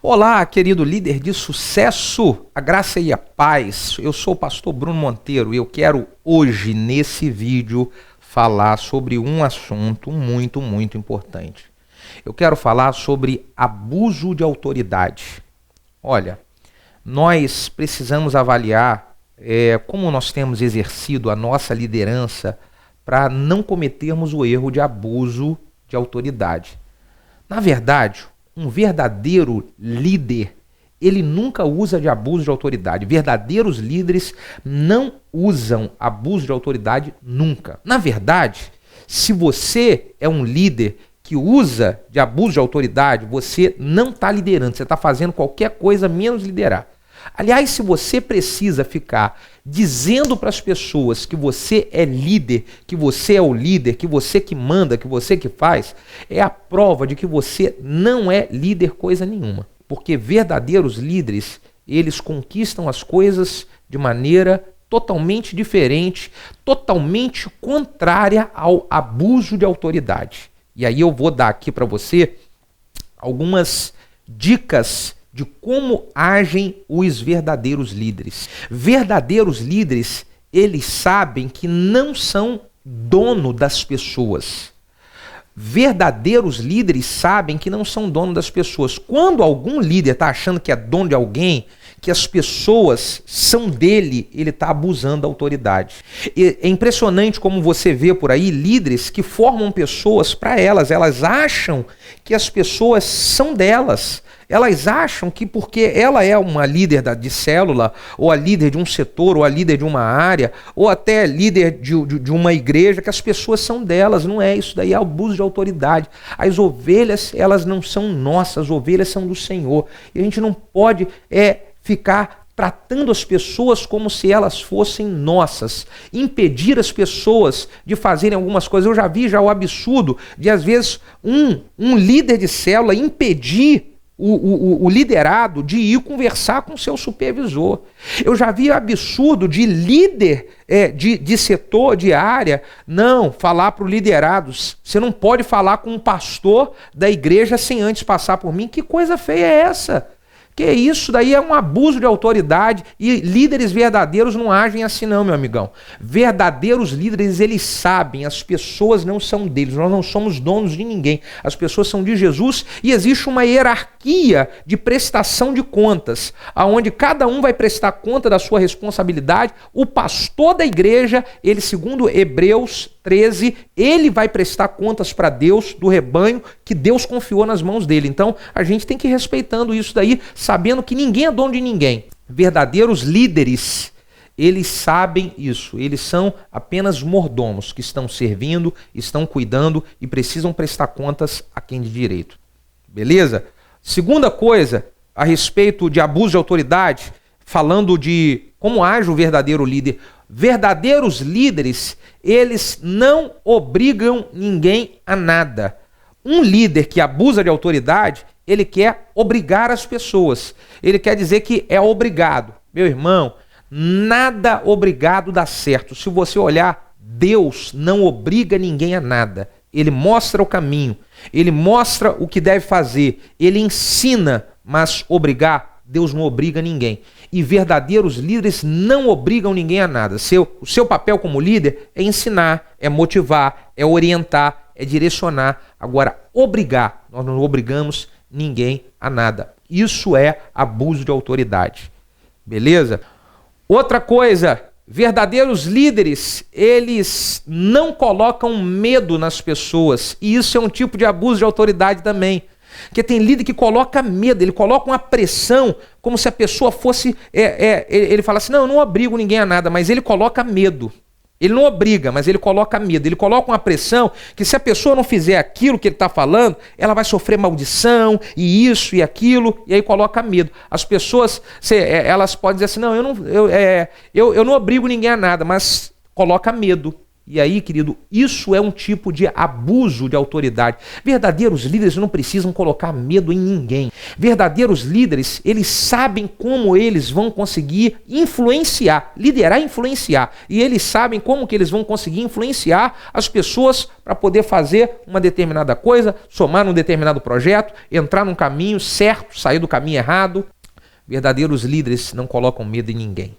Olá, querido líder de sucesso, a graça e a paz. Eu sou o pastor Bruno Monteiro e eu quero hoje, nesse vídeo, falar sobre um assunto muito importante. Eu quero falar sobre abuso de autoridade. Olha, nós precisamos avaliar como nós temos exercido a nossa liderança para não cometermos o erro de abuso de autoridade. Na verdade, um verdadeiro líder, ele nunca usa de abuso de autoridade. Verdadeiros líderes não usam abuso de autoridade nunca. Na verdade, se você é um líder que usa de abuso de autoridade, você não está liderando, você está fazendo qualquer coisa menos liderar. Aliás, se você precisa ficar dizendo para as pessoas que você é líder, que você é o líder, que você que manda, que você que faz, é a prova de que você não é líder coisa nenhuma. Porque verdadeiros líderes, eles conquistam as coisas de maneira totalmente diferente, totalmente contrária ao abuso de autoridade. E aí eu vou dar aqui para você algumas dicas de como agem os verdadeiros líderes. Verdadeiros líderes, eles sabem que não são dono das pessoas. Verdadeiros líderes sabem que não são dono das pessoas. Quando algum líder está achando que é dono de alguém, que as pessoas são dele, ele está abusando da autoridade. E é impressionante como você vê por aí líderes que formam pessoas para elas. Elas acham que as pessoas são delas. Elas acham que porque ela é uma líder de célula, ou a líder de um setor, ou a líder de uma área, ou até líder de uma igreja, que as pessoas são delas. Não é isso, daí é abuso de autoridade. As ovelhas, elas não são nossas, as ovelhas são do Senhor. E a gente não pode ficar tratando as pessoas como se elas fossem nossas, impedir as pessoas de fazerem algumas coisas. Eu já vi o absurdo de, às vezes, um líder de célula impedir o liderado de ir conversar com o seu supervisor. Eu já vi absurdo de líder de setor, de área, não falar para o liderado: você não pode falar com um pastor da igreja sem antes passar por mim. Que coisa feia é essa? Que isso daí é um abuso de autoridade, e líderes verdadeiros não agem assim não, meu amigão. Verdadeiros líderes, eles sabem, as pessoas não são deles, nós não somos donos de ninguém, as pessoas são de Jesus, e existe uma hierarquia de prestação de contas, aonde cada um vai prestar conta da sua responsabilidade. O pastor da igreja, ele, segundo Hebreus 13, ele vai prestar contas para Deus do rebanho que Deus confiou nas mãos dele. Então, a gente tem que ir respeitando isso daí, sabendo que ninguém é dono de ninguém. Verdadeiros líderes, eles sabem isso. Eles são apenas mordomos que estão servindo, estão cuidando e precisam prestar contas a quem de direito. Beleza? Segunda coisa, a respeito de abuso de autoridade, falando de como age o verdadeiro líder. Verdadeiros líderes, eles não obrigam ninguém a nada. Um líder que abusa de autoridade, ele quer obrigar as pessoas. Ele quer dizer que é obrigado. Meu irmão, nada obrigado dá certo. Se você olhar, Deus não obriga ninguém a nada. Ele mostra o caminho, ele mostra o que deve fazer, ele ensina, mas obrigar, Deus não obriga ninguém. E verdadeiros líderes não obrigam ninguém a nada. O seu papel como líder é ensinar, é motivar, é orientar, é direcionar. Agora, obrigar, nós não obrigamos ninguém a nada. Isso é abuso de autoridade. Beleza? Outra coisa, verdadeiros líderes, eles não colocam medo nas pessoas. E isso é um tipo de abuso de autoridade também. Porque tem líder que coloca medo, ele coloca uma pressão, como se a pessoa fosse... ele fala assim: não, eu não obrigo ninguém a nada, mas ele coloca medo. Ele não obriga, mas ele coloca medo. Ele coloca uma pressão que, se a pessoa não fizer aquilo que ele está falando, ela vai sofrer maldição, e isso e aquilo, e aí coloca medo. As pessoas, elas podem dizer assim: não, eu não obrigo ninguém a nada, mas coloca medo. E aí, querido, isso é um tipo de abuso de autoridade. Verdadeiros líderes não precisam colocar medo em ninguém. Verdadeiros líderes, eles sabem como eles vão conseguir influenciar, liderar e influenciar. E eles sabem como que eles vão conseguir influenciar as pessoas para poder fazer uma determinada coisa, somar num determinado projeto, entrar num caminho certo, sair do caminho errado. Verdadeiros líderes não colocam medo em ninguém.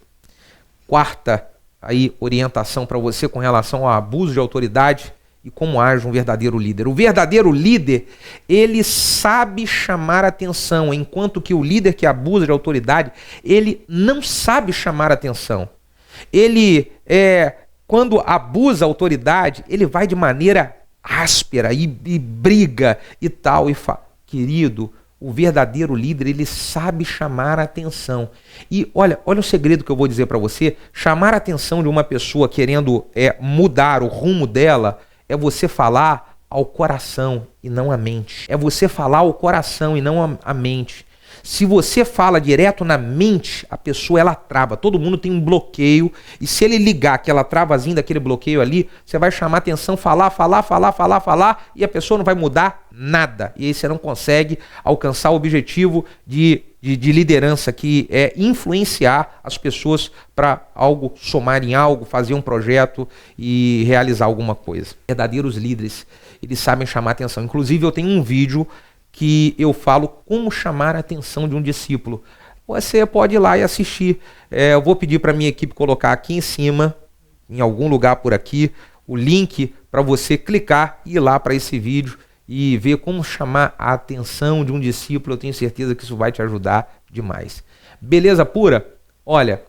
Quarta aí orientação para você com relação ao abuso de autoridade e como age um verdadeiro líder. O verdadeiro líder, ele sabe chamar atenção, enquanto que o líder que abusa de autoridade, ele não sabe chamar atenção. Ele, quando abusa a autoridade, ele vai de maneira áspera e briga e tal. Querido, o verdadeiro líder, ele sabe chamar a atenção. E olha o segredo que eu vou dizer para você. Chamar a atenção de uma pessoa querendo mudar o rumo dela é você falar ao coração e não à mente. É você falar ao coração e não à mente. Se você fala direto na mente, a pessoa ela trava. Todo mundo tem um bloqueio. E se ele ligar aquela travazinha daquele bloqueio ali, você vai chamar atenção, falar, e a pessoa não vai mudar nada. E aí você não consegue alcançar o objetivo de liderança, que é influenciar as pessoas para algo, somar em algo, fazer um projeto e realizar alguma coisa. Verdadeiros líderes, eles sabem chamar atenção. Inclusive eu tenho um vídeo que eu falo como chamar a atenção de um discípulo. Você pode ir lá e assistir. Eu vou pedir para a minha equipe colocar aqui em cima, em algum lugar por aqui, o link para você clicar e ir lá para esse vídeo e ver como chamar a atenção de um discípulo. Eu tenho certeza que isso vai te ajudar demais. Beleza pura? Olha,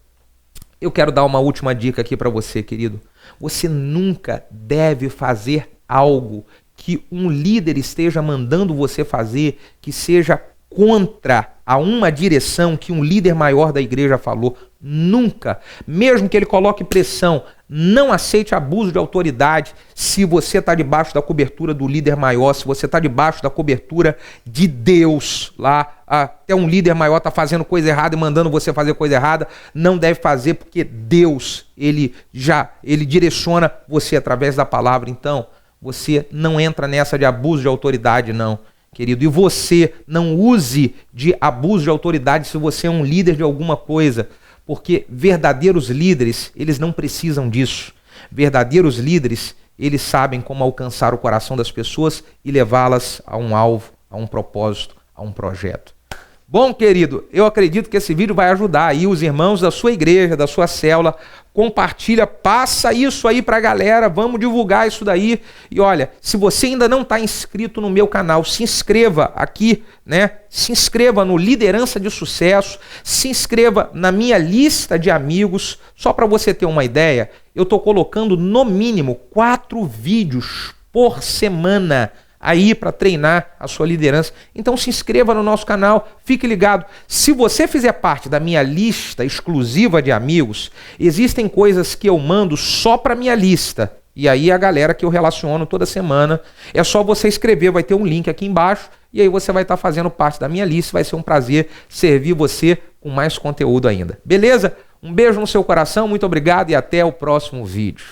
eu quero dar uma última dica aqui para você, querido. Você nunca deve fazer algo que um líder esteja mandando você fazer, que seja contra a uma direção que um líder maior da igreja falou. Nunca. Mesmo que ele coloque pressão, não aceite abuso de autoridade se você está debaixo da cobertura do líder maior, se você está debaixo da cobertura de Deus. Lá, até um líder maior está fazendo coisa errada e mandando você fazer coisa errada, não deve fazer, porque Deus, ele direciona você através da palavra. Então, você não entra nessa de abuso de autoridade, não, querido. E você não use de abuso de autoridade se você é um líder de alguma coisa, porque verdadeiros líderes, eles não precisam disso. Verdadeiros líderes, eles sabem como alcançar o coração das pessoas e levá-las a um alvo, a um propósito, a um projeto. Bom, querido, eu acredito que esse vídeo vai ajudar aí os irmãos da sua igreja, da sua célula. Compartilha, passa isso aí pra galera, vamos divulgar isso daí. E olha, se você ainda não está inscrito no meu canal, se inscreva aqui, né? Se inscreva no Liderança de Sucesso, se inscreva na minha lista de amigos. Só para você ter uma ideia, eu estou colocando no mínimo 4 vídeos por semana aí para treinar a sua liderança. Então se inscreva no nosso canal, fique ligado. Se você fizer parte da minha lista exclusiva de amigos, existem coisas que eu mando só para minha lista. E aí a galera que eu relaciono toda semana, é só você escrever, vai ter um link aqui embaixo, e aí você vai estar fazendo parte da minha lista. Vai ser um prazer servir você com mais conteúdo ainda. Beleza? Um beijo no seu coração, muito obrigado e até o próximo vídeo.